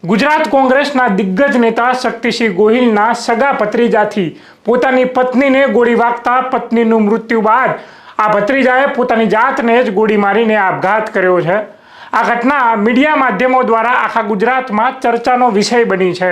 ગુજરાત કોંગ્રેસના દિગ્ગજ નેતા શક્તિસિંહ ગોહિલના સગા ભત્રીજાથી પોતાની પત્નીને ગોળી વાગતા પત્નીનું મૃત્યુ બાદ આ ભત્રીજાએ પોતાની જાતને જ ગોળી મારીને આપઘાત કર્યો છે। આ ઘટના મીડિયા માધ્યમો દ્વારા આખા ગુજરાતમાં ચર્ચાનો વિષય બની છે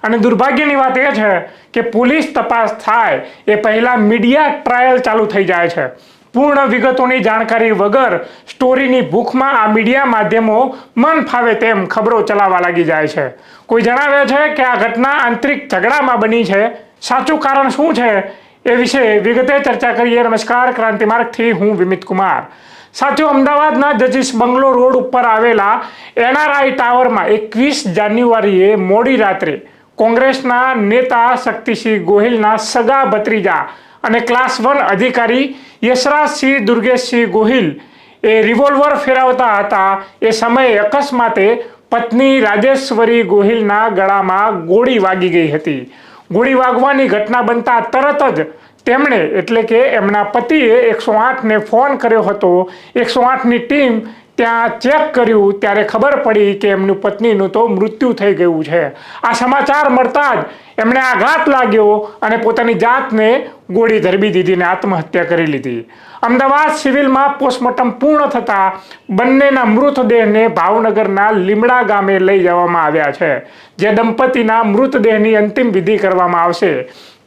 અને દુર્ભાગ્યની વાત એ છે કે પોલીસ તપાસ થાય એ પહેલાં મીડિયા ટ્રાયલ ચાલુ થઈ જાય છે। પૂર્ણ વિગતોની જાણકારી વગર સ્ટોરીની ભૂખમાં આ મીડિયા માધ્યમો મન ફાવે તેમ ખબરો ચલાવવા લાગી જાય છે। કોઈ જણાવે છે કે આ ઘટના આંતરિક ઝઘડામાં બની છે। સાચું કારણ શું છે એ વિશે વિગતે ચર્ચા કરીએ। નમસ્કાર, ક્રાંતિમાર્ગથી હું વિમિત કુમાર। સાથીઓ, અમદાવાદના જજીસ બંગલો રોડ ઉપર આવેલા NRI ટાવરમાં 21 જાન્યુઆરીએ મોડી રાત્રે કોંગ્રેસના નેતા શક્તિસિંહ ગોહિલના સગા ભત્રીજા અને ક્લાસ 1 અધિકારી યશરાજસિંહ દુર્ગેશસિંહ ગોહિલ એ રિવોલ્વર ફેરવતા હતા એ સમયે અકસ્માતે પત્ની રાજેશ્વરી ગોહિલના ગળામાં ગોળી વાગી ગઈ હતી। ગોળી વાગવાની ઘટના બનતા તરત જ તેમણે એટલે કે એમના પતિએ 108ને ફોન કર્યો હતો। 108ની ટીમ ત્યાં ચેક કર્યું ત્યારે ખબર પડી કે એમની પત્નીનું તો મૃત્યુ થઈ ગયું છે। આ સમાચાર મળતા જ એમણે આઘાત લાગ્યો અને પોતાની જાતને ગોળી ધરબી દીધીને આત્મહત્યા કરી લીધી। અમદાવાદ સિવિલમાં પોસ્ટમોર્ટમ પૂર્ણ થતાં બંનેના મૃતદેહને ભાવનગરના લીમડા ગામે લઈ જવામાં આવ્યા છે, જે દંપતીના મૃતદેહની અંતિમ વિધિ કરવામાં આવશે।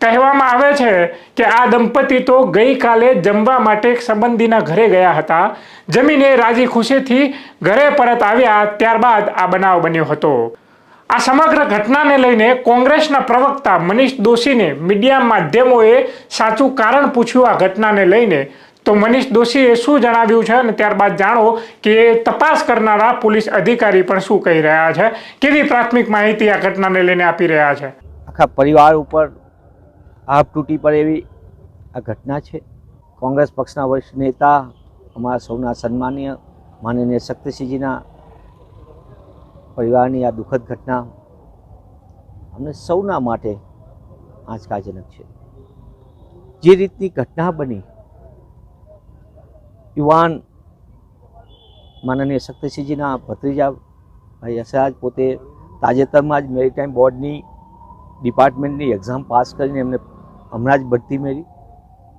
કહેવામાં આવે છે કે આ દંપતી તો ગઈકાલે જમવા માટે એક સંબંધીના ઘરે ગયા હતા। જમીને રાજી ખુશીથી ઘરે પરત આવ્યા ત્યારબાદ આ બનાવ બન્યો હતો। આ સમગ્ર ઘટનાને લઈને કોંગ્રેસના પ્રવક્તા મનીષ દોશીને મીડિયા માધ્યમોએ સાચું કારણ પૂછ્યું આ ઘટનાને લઈને, તો મનીષ દોશીએ શું જણાવ્યું છે અને ત્યારબાદ જાણો કે તપાસ કરનારા પોલીસ અધિકારી પણ શું કહી રહ્યા છે, કેવી પ્રાથમિક માહિતી આ ઘટનાને લઈને આપી રહ્યા છે। આખા પરિવાર ઉપર આપ તૂટી પડે એવી આ ઘટના છે। કોંગ્રેસ પક્ષના વરિષ્ઠ નેતા અમારા સૌના સન્માનીય માનનીય શક્તિસિંહજીના પરિવારની આ દુઃખદ ઘટના અમને સૌના માટે આંચકાજનક છે। જે રીતની ઘટના બની, યુવાન માનનીય શક્તિસિંહજીના ભત્રીજા ભાઈ યશરાજ પોતે તાજેતરમાં જ મેરીટાઈમ બોર્ડની ડિપાર્ટમેન્ટની એક્ઝામ પાસ કરીને એમને હમણાં જ બઢતી મેળવી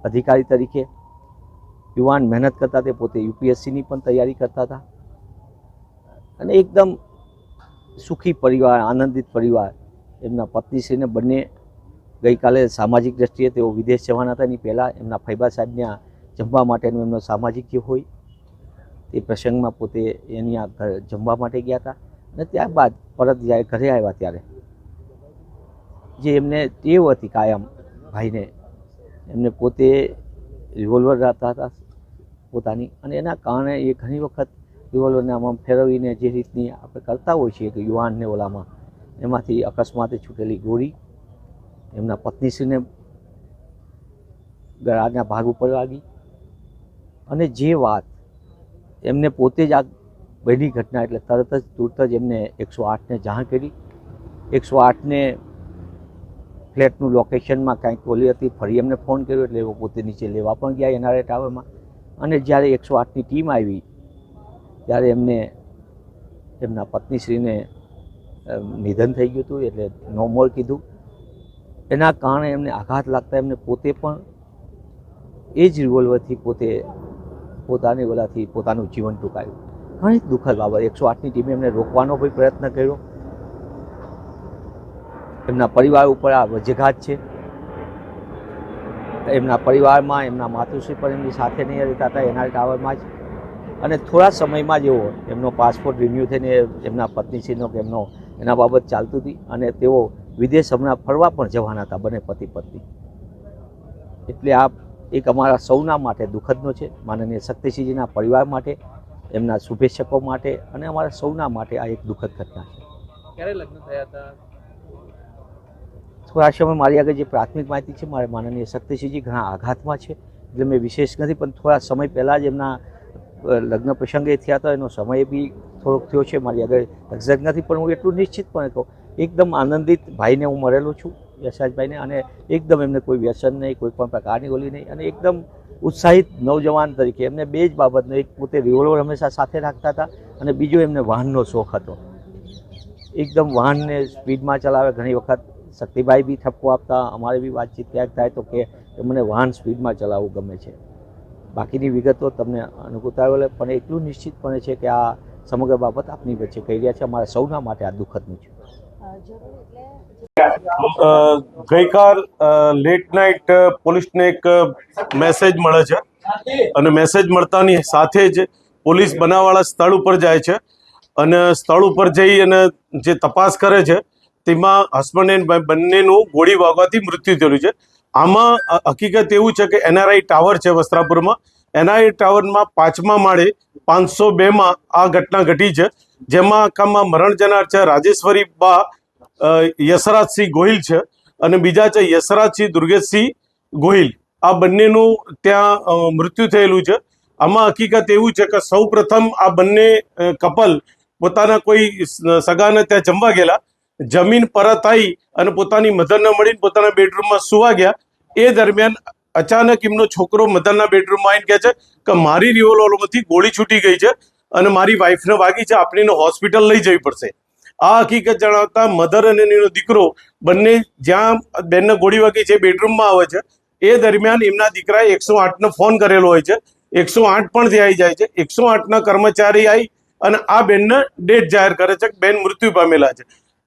અધિકારી તરીકે। યુવાન મહેનત કરતા, તે પોતે UPSCની પણ તૈયારી કરતા હતા અને એકદમ સુખી પરિવાર, આનંદિત પરિવાર। એમના પત્નીશ્રીને બંને ગઈકાલે સામાજિક દ્રષ્ટિએ તેઓ વિદેશ જવાના હતા, એની પહેલાં એમના ફૈબા સાહેબને જમવા માટેનો એમનો સામાજિક જે હોય તે પ્રસંગમાં પોતે એની આ જમવા માટે ગયા હતા અને ત્યારબાદ પરત જ્યારે ઘરે આવ્યા ત્યારે જે એમને ટેવ હતી કાયમ ભાઈને, એમને પોતે રિવોલ્વર રાખતા હતા પોતાની, અને એના કારણે એ ઘણી વખત રિવોલ્વરને આમાં ફેરવીને જે રીતની આપણે કરતા હોઈએ છીએ કે યુવાનને ઓલામાં, એમાંથી અકસ્માતે છૂટેલી ગોળી એમના પત્નીશ્રીને ગળાના ભાગ ઉપર વાગી। અને જે વાત એમને પોતે જ આ બની ઘટના એટલે તરત જ તુરત જ એમને 108ને જાણ કરી। 108ને ફ્લેટનું લોકેશનમાં કાંઈક ઓલી હતી, ફરી એમને ફોન કર્યો એટલે એવો પોતે નીચે લેવા પણ ગયા NRI ટાવરમાં। અને જ્યારે 108ની ટીમ આવી ત્યારે એમને એમના પત્નીશ્રીને નિધન થઈ ગયું હતું, એટલે નો મોર કીધું। એના કારણે એમને આઘાત લાગતા એમને પોતે પણ એ જ રિવોલ્વરથી પોતાની ઓલાથી પોતાનું જીવન ટૂંકાવ્યું। ઘણી દુઃખદ બાબત। 108ની ટીમે એમને રોકવાનો કોઈ પ્રયત્ન કર્યો, એમના પરિવાર ઉપર આ વજ્રઘાત છે। એમના પરિવારમાં એમના માતુશ્રી પણ એમની સાથે નહીં રહેતા હતા NRI ટાવરમાં જ, અને થોડા સમયમાં જ એમનો પાસપોર્ટ રિન્યૂ થઈને એમના પત્નીશ્રીનો કે એમનો એના બાબત ચાલતું હતી અને તેઓ વિદેશ હમણાં ફરવા પણ જવાના હતા બંને પતિ પત્ની। એટલે આ એક અમારા સૌના માટે દુઃખદનો છે, માનનીય શક્તિસિંહજીના પરિવાર માટે, એમના શુભેચ્છકો માટે અને અમારા સૌના માટે આ એક દુઃખદ ઘટના છે। ક્યારે લગ્ન થયા હતા? થોડા સમય મારી આગળ જે પ્રાથમિક માહિતી છે, મારે માનનીય શક્તિસિંહજી ઘણા આઘાતમાં છે એટલે મેં વિશેષ નથી, પણ થોડા સમય પહેલાં જ એમના લગ્ન પ્રસંગે થયા હતા, એનો સમય બી થોડોક થયો છે, મારી આગળ એક્ઝેક્ટ નથી, પણ હું એટલું નિશ્ચિતપણે કહું એકદમ આનંદિત ભાઈને હું મળેલો છું, યશરાજભાઈને, અને એકદમ એમને કોઈ વ્યસન નહીં, કોઈ પણ પ્રકારની ઓલી નહીં, અને એકદમ ઉત્સાહિત નવજવાન તરીકે એમને બે જ બાબતનો, એક પોતે રિવોલ્વર હંમેશા સાથે રાખતા હતા અને બીજો એમને વાહનનો શોખ હતો। એકદમ વાહનને સ્પીડમાં ચલાવે. ઘણી વખત શક્તિભાઈ બી ઠપકો આપતા, અમારે બી વાતચીત ક્યાંક થાય તો કે મને વાહન સ્પીડમાં ચલાવવું ગમે છે. બાકીની વિગતો તમને અનુકૂળતા આવે, પણ એટલું નિશ્ચિતપણે છે કે આ સમગ્ર બાબત આપની વચ્ચે કહી રહ્યા છે. અમારા સૌના માટે આ દુઃખદનું છે. ગઈકાલ લેટ નાઇટ પોલીસને એક મેસેજ મળે છે અને મેસેજ મળતાની સાથે જ પોલીસ બનાવવાળા સ્થળ ઉપર જાય છે અને સ્થળ ઉપર જઈ અને જે તપાસ કરે છે તેમાં હસબન્ડ એન્ડ વાઇફ બંનેનું ગોળી વાગવાથી મૃત્યુ થયેલું છે. આમાં હકીકત એવું છે કે NRI ટાવર છે વસ્ત્રાપુરમાં, NRI ટાવરમાં 5મા માળે 502માં આ ઘટના ઘટી છે, જેમાં આખામાં મરણ જનાર છે રાજેશ્વરી બા યશરાજસિંહ ગોહિલ છે અને બીજા છે યશરાજસિંહ દુર્ગેશસિંહ ગોહિલ. આ બંનેનું ત્યાં મૃત્યુ થયેલું છે. આમાં હકીકત એવું છે કે સૌ પ્રથમ આ બંને કપલ પોતાના કોઈ સગાને ત્યાં જમવા ગયેલા, જમીન પરત આવી અને પોતાની મધરને મળીને પોતાના બેડરૂમમાં સુવા ગયા. એ દરમિયાન અચાનક એમનો છોકરો મધરના બેડરૂમમાં આવીને કહે છે કે મારી રિવોલ્વરમાંથી ગોળી છૂટી ગઈ છે અને મારી વાઈફને વાગી છે, આપણે એને હોસ્પિટલ લઈ જવી પડશે. આ હકીકત જણાવતા મધર અને એનો દીકરો બંને જ્યાં બેનને ગોળી વાગી છે બેડરૂમમાં આવે છે. એ દરમિયાન એમના દીકરાએ 108નો ફોન કરેલો હોય છે. 108 પણ ત્યાં આવી જાય છે. 108ના કર્મચારી આવી અને આ બેનને ડેથ જાહેર કરે છે કે બેન મૃત્યુ પામેલા છે.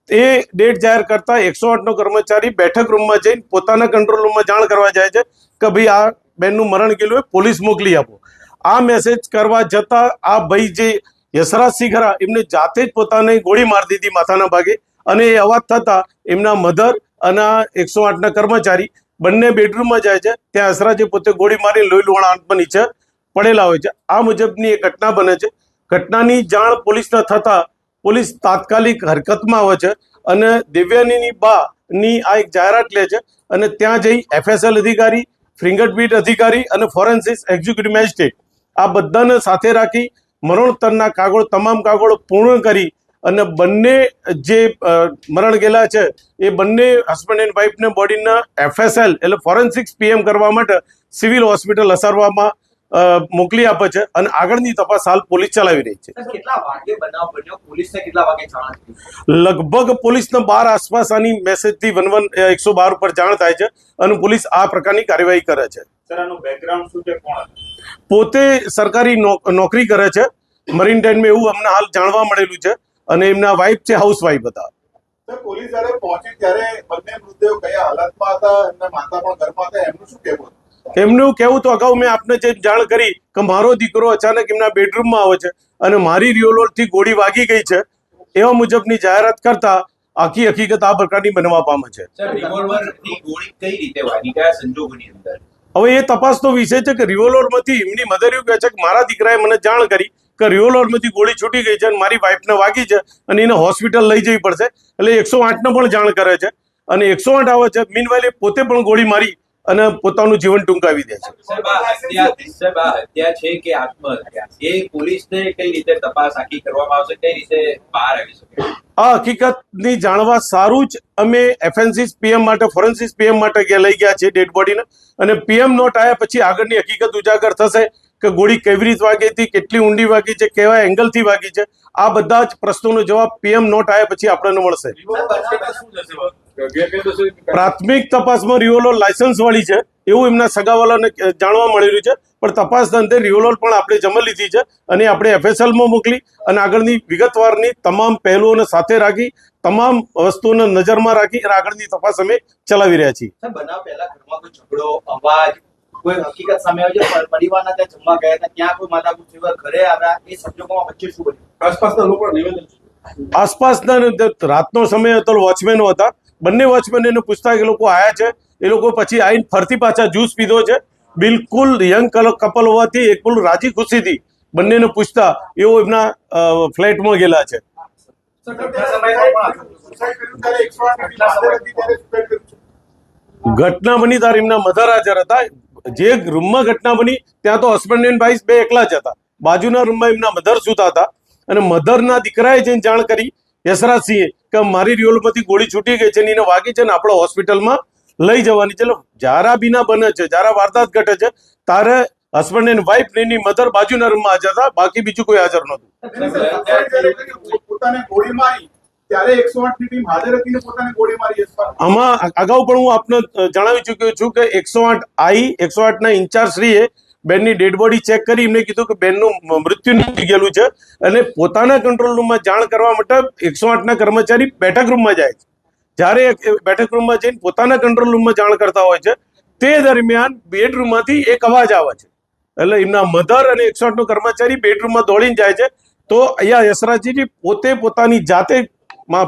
એ ડેટ જાહેર કરતા 108નો કર્મચારી બેઠક રૂમમાં જઈને પોતાના કંટ્રોલ રૂમમાં જાણ કરવા જાય છે કે ભાઈ આ બેનનું મરણ ગયેલું હોય, પોલીસ મોકલી આપો. આ મેસેજ કરવા જતાં આ ભાઈ જે યશરાજસિંહ ખરા એમને જાતે જ પોતાને ગોળી મારી દીધી માથાના ભાગે અને એ અવાજ થતાં એમના મધર અને 108ના કર્મચારી બંને બેડરૂમમાં જાય છે. ત્યાં યશરાજે પોતે ગોળી મારી લોહી લુહાણ આંખમાં નીચે પડેલા હોય છે. આ મુજબની એક ઘટના બને છે. ઘટનાની જાણ પોલીસને થતાં પોલીસ તાત્કાલિક હરકતમાં આવે છે અને દેવ્યાનીની બાની આ એક જાહેરાત લે છે અને ત્યાં જઈ FSL અધિકારી, ફિંગરપ્રિન્ટ અધિકારી અને ફોરેન્સિક એક્ઝિક્યુટિવ મેજિસ્ટ્રેટ આ બધાને સાથે રાખી મરણોત્તરના કાગળો તમામ કાગળો પૂર્ણ કરી અને બંને જે મરણ ગયેલા છે એ બંને હસબન્ડ એન્ડ વાઈફને બોડીના FSL એટલે ફોરેન્સિક્સ PM કરવા માટે સિવિલ હોસ્પિટલ અસારવામાં મોકલી આપે છે અને આગળની તપાસ હાલ પોલીસ ચલાવી રહી છે. કેટલા વાગે બનાવ બન્યો, પોલીસને કેટલા વાગે જાણ થઈ? લગભગ પોલીસને 12 આસપાસ આની મેસેજથી 112 ઉપર જાણ થાય છે અને પોલીસ આ પ્રકારની કાર્યવાહી કરે છે. સર આનું બેકગ્રાઉન્ડ શું છે, કોણ? પોતે સરકારી નોકરી કરે છે મરીન ટાઈમમાં, એવું અમને હાલ જાણવા મળેલું છે અને એમના વાઇફ છે હાઉસવાઇફ હતા. સર પોલીસ જ્યારે પહોંચી ત્યારે બંને મૃતદેહો કયા હાલતમાં હતા, એમના માતા પણ ઘરમાં હતા, એમનું શું કહેવું? એમનું કહેવું તો અગાઉ મેં આપને જે જાણ કરી કે મારો દીકરો અચાનક એમના બેડરૂમમાં આવે છે અને મારી રિવોલ્વરથી ગોળી વાગી ગઈ છે એવા મુજબની જાહેરાત કરતા આખી હકીકત આ પ્રકારની બનવા પામે છે. સર રિવોલ્વરની ગોળી કઈ રીતે વાગી, કયા સંજોગોની અંદર? હવે એ તપાસનો વિષય છે કે રિવોલ્વરમાંથી એમની મધર એવું કહે છે કે મારા દીકરાએ મને જાણ કરી કે રિવોલ્વરમાંથી ગોળી છૂટી ગઈ છે અને મારી વાઈફને વાગી છે અને એને હોસ્પિટલ લઈ જવી પડશે. એટલે 108ને પણ જાણ કરે છે અને 108 આવે છે. મીનવાઇલ પોતે પણ ગોળી મારી અને પોતાનું જીવન ટૂંકાવી દે છે. સાહેબ આ હત્યા છે કે આત્મહત્યા, એ પોલીસને કઈ રીતે તપાસ આખી કરવામાં આવશે, કઈ રીતે બહાર આવી શકે? આ હકીકતની જાણવા સારું જ અમે FNCs PM માટે ફોરેન્સિક PM માટે લઈ ગયા છીએ ડેડ બોડીને અને PM નોટ આવ્યા પછી આગળની હકીકત ઉજાગર થશે કે ગોળી કેવી રીતે વાગી હતી, કેટલી ઊંડી વાગી છે, કેવા એંગલથી વાગી છે. આ બધા જ પ્રશ્નોનો જવાબ PM નોટ આવ્યા પછી આપણને મળશે. પ્રાથમિક તપાસમાં રિવોલ્વર લાયસન્સ વાળી છે એવું એમના સગાવાલાને જાણવા મળેલું છે, પણ તપાસ અંતે રિવોલ્વર પણ આપણે જમા લીધી છે અને આપણે FSLમાં મોકલી અને આગળની વિગતવારની તમામ પહેલુઓને સાથે રાખી તમામ વસ્તુઓને નજરમાં રાખી અને આગળની તપાસ અમે ચલાવી રહ્યા છીએ. બનાવ પહેલા ઘરમાં કોઈ ઝઘડો, અવાજ, કોઈ હકીકત સામે આવી છે? પરિવારના ત્યાં જમવા ગયા હતા, ત્યાં કોઈ માથાકૂટ થયું, ઘરે આવ્યા, એ સંજોગોમાં વચ્ચે શું બન્યું? આસપાસના લોકો નિવેદન આસપાસના રાતનો સમય હતો, વોચમેનો હતા. બંને વોચમેન એને પૂછતા કે લોકો આયા છે, એ લોકો પછી આવીને ફરતી પાછા જ્યુસ પીધો છે. બિલકુલ યંગ કપલ હોવાથી એકલું રાજી ખુશીથી બંનેને પૂછતા એવો એમના ફ્લેટમાં ગયેલા છે. ઘટના બની ત્યારે એમના મધર હાજર હતા. જે રૂમમાં ઘટના બની ત્યાં તો હસબન્ડ એન્ડ વાઈફ બે એકલા જ હતા. બાજુના રૂમમાં એમના મધર સૂતા હતા અને મધરના દીકરાએ જઈને જાણ કરી યશરાજસિંહે કે મારી રિવોલ્વરમાંથી ગોળી છૂટી ગઈ છે ને એને વાગી છે ને આપણે હોસ્પિટલમાં લઈ જવાની છે. જ્યારે બીના બને છે, જ્યારે વારદાત ઘટે છે ત્યારે હસબન્ડ એન્ડ વાઈફ ને એની મધર બાજુના રૂમમાં હાજર હતા, બાકી બીજું કોઈ હાજર નહોતું. પોતાને ગોળી મારી ત્યારે 108 ની ટીમ હાજર હતી ને પોતાને ગોળી મારી યશપાલ? આમાં અગાઉ પણ હું આપને જણાવી ચૂક્યો છું કે 108 ના ઇન્ચાર્જ શ્રીએ બેનની ડેડ બોડી ચેક કરી એમને કીધું કે બેનનું મૃત્યુ થઈ ગયેલું છે અને પોતાના કંટ્રોલ રૂમમાં જાણ કરવા માટે 108 ના કર્મચારી બેઠક રૂમમાં જાય છે. જ્યારે બેઠક રૂમમાં જઈને પોતાના કંટ્રોલ રૂમમાં જાણ કરતા હોય છે તે દરમિયાન બેડરૂમમાંથી એક અવાજ આવે છે એટલે એમના મધર અને 108 નો કર્મચારી બેડરૂમમાં દોડીને જાય છે. તો અહીંયા યશરાજજી પોતે પોતાની જાતે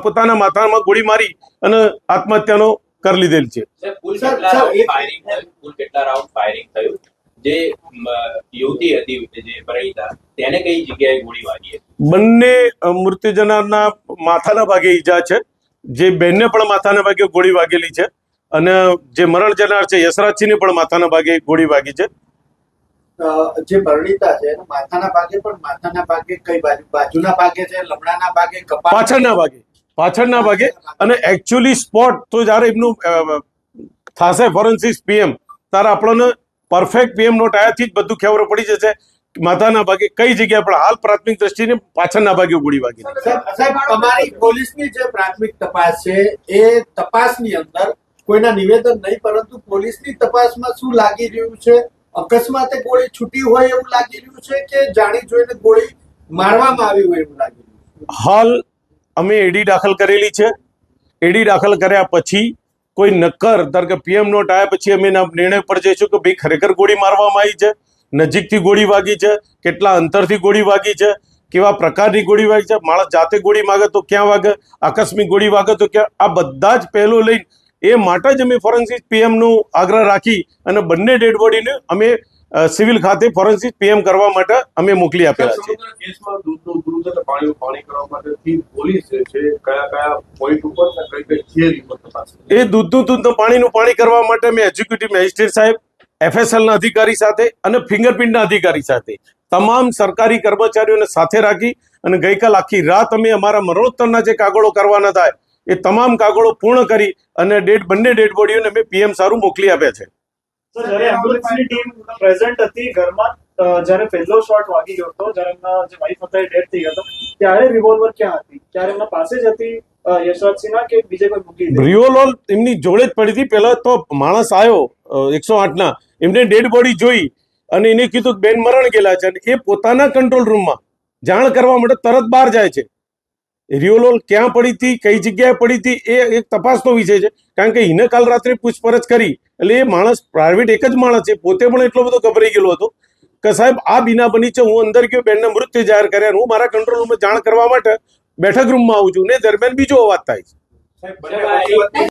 પોતાના માથામાં ગોળી મારી અને આત્મહત્યાનો કરી લીધેલ છે. કુલ સર, કેટલા સર, એક- ફાયરિંગ થયું? કુલ કેટલા રાઉન્ડ ફાયરિંગ થયું? જે યુવતી હતી જે પરિણીતા તેને કઈ જગ્યાએ ગોળી વાગી હતી? બંને મૃત્યુ જનારના માથાના ભાગે ઈજા છે. જે બેનને પણ માથાના ભાગે ગોળી વાગેલી છે અને જે મરણ જનાર છે યશરાજસિંહને પણ માથાના ભાગે ગોળી વાગી છે. જે પરિણીતા છે એના માથાના ભાગે, પણ માથાના ભાગે કઈ બાજુ? બાજુના ભાગે છે, લમડાના ભાગે, કપાળ? પાછળના ભાગે અને એકચ્યુઅલી સ્પોટ તો જ્યારે એમનું થશે ફોરેન્સિક પીએમ ત્યારે આપણને પરફેક્ટ પીએમ નોટ આયાથી જ બધું ખબર પડી જશે માથાના ભાગે કઈ જગ્યા પણ હાલ પ્રાથમિક દ્રષ્ટિને પાછળના ભાગે ગોળી વાગી. સાહેબ, તમારી પોલીસની જે પ્રાથમિક તપાસ છે એ તપાસની અંદર કોઈના નિવેદન નહીં, પરંતુ પોલીસની તપાસમાં શું લાગી રહ્યું છે? અકસ્માતે ગોળી છૂટી હોય એવું લાગી રહ્યું છે કે જાણી જોઈને ગોળી મારવામાં આવી હોય એવું લાગી રહ્યું છે? હાલ અમે એડી દાખલ કરેલી છે. એડી દાખલ કર્યા પછી કોઈ નક્કર ધારો કે પીએમ નોટ આવ્યા પછી અમે એના નિર્ણય પર જઈશું કે ભાઈ ખરેખર ગોળી મારવામાં આવી છે, નજીકથી ગોળી વાગી છે, કેટલા અંતરથી ગોળી વાગી છે, કેવા પ્રકારની ગોળી વાગી છે, માણસ જાતે ગોળી માગે તો ક્યાં વાગે, આકસ્મિક ગોળી વાગે તો ક્યાં, આ બધા જ પહેલો લઈને એ માટે જ અમે ફોરેન્સિક પીએમનો આગ્રહ રાખી અને બંને ડેડ બોડીને અમે સિવિલ ખાતે ફોરેન્સિક પીએમ કરવા માટે અમે મોકલી આપેલા છે. સમગ્ર કેસમાં દૂધ પાણી કરવા માટે પોલીસ જે છે કયા પોઈન્ટ ઉપર ને કઈ છે રિપોર્ટ તપાસ? એ દૂધનું પાણીનું પાણી કરવા માટે મેં એક્ઝિક્યુટિવ મેજિસ્ટ્રેટ સાહેબ, FSLના અધિકારી સાથે અને ફિંગરપ્રિન્ટના અધિકારી સાથે તમામ સરકારી કર્મચારીઓને સાથે રાખી અને ગઈકાલ આખી રાત અમે અમારા મરણોત્તરના જે કાગળો કરવાના થાય એ તમામ કાગળો પૂર્ણ કરી અને બંને ડેડ બોડીઓને અમે પીએમ સારું મોકલી આપ્યા છે. સર, જ્યારે એમ્બ્યુલન્સની ટીમ પ્રેઝન્ટ હતી ઘરમાં, જ્યારે પહેલો શોટ વાગી ગયો હતો, જ્યારે એમના જે વાઈફ હતા એ ડેડ થઈ ગયા હતા, ત્યારે રિવોલ્વર ક્યાં હતી? ત્યારે એમના પાસે જ હતી યશરાજસિંહના કે બીજે કોઈ મૂકી દીધી? રિયોલોલ એમની જોડે જ પડી હતી. પહેલા તો માણસ આવ્યો 108 ના, એમને ડેડ બોડી જોઈ અને એને કીધું કે બેન મરણ ગયેલા છે અને એ પોતાના કંટ્રોલ રૂમમાં જાણ કરવા માટે તરત બહાર જાય છે. રિયોલોલ ક્યાં પડી હતી, કઈ જગ્યાએ પડી હતી એ એક તપાસનો વિષય છે, કારણ કે એને કાલ રાત્રે પૂછપરછ કરી એટલે એ માણસ પ્રાઇવેટ એક જ માણસ છે, પોતે પણ એટલો બધો ગભરાઈ ગયેલો હતો કે સાહેબ આ બીના બની છે, હું અંદર ગયો, બેનના મૃત્યુ જાહેર કર્યા, હું મારા કંટ્રોલ રૂમમાં જાણ કરવા માટે બેઠક રૂમમાં આવું છું ને દરમિયાન બીજો અવાજ થાય છે. સાહેબ, બંને